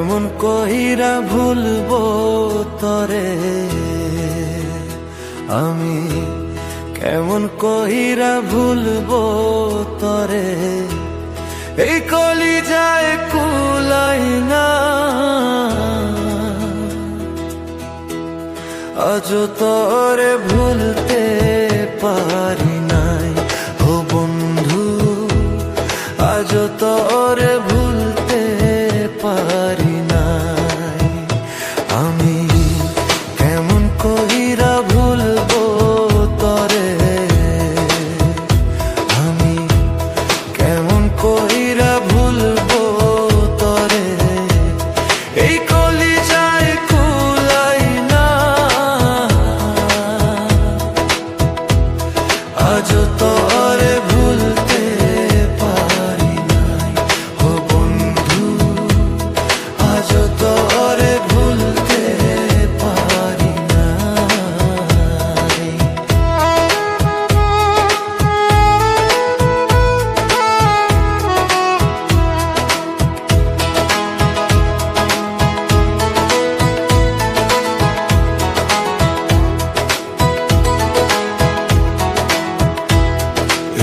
কেমন কইরা ভুলবো তরে আমি, কেমন কইরা ভুলবো তরে, এই কলিজায় কুলাই না আজ তরে ভুলতে পারি নাই। ও বন্ধু আজ তরে ভুলতে পারি নাই। আমি কেমন কইরা ভুলবো তরে, আমি কেমন কইরা ভুলবো তরে, এই কলিজায় কুলাই না আজ তরে ভুলতে পারি নাই। ও বন্ধু আজ তরে ভুলতে পারি নাই।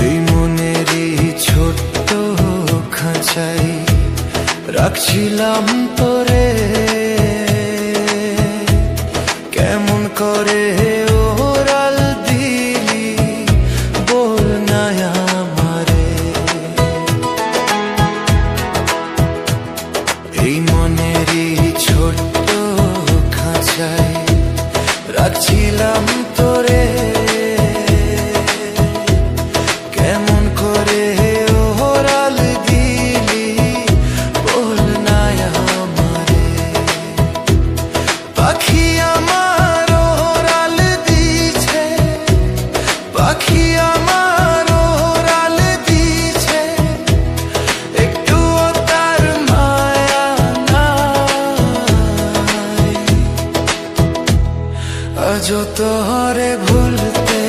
এই মনেরই ছোট্ট খাঁচাই রাখছিলাম তোরে, কেমন করে ওরাল দিলি বল না আমারে। এই মনেরই ছোট্ট খাঁচাই রাখছিলাম তোরে, কেমন করে ওরাল দিলি বল না আমারে। পাখি আমার ওরাল দিছে, পাখি আমার ওরাল দিছে, একটুও তার মায়া নাই। আজ তোরে ভুলতে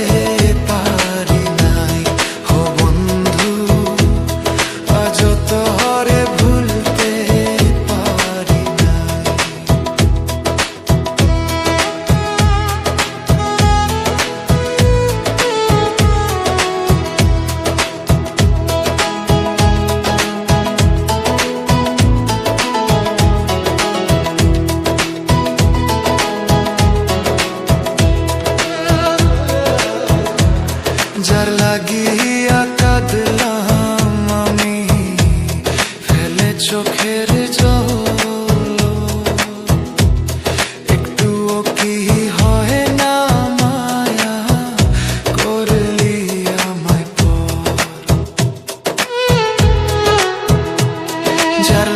পারি নাই। ও বন্ধু আজ তোরে ভুলতে পারি নাই। যার লাগিয়া কাঁদলাম আমি ফেলে চোখের জল, একটুও কি হয় না মায়া করলি আমায় পর। যার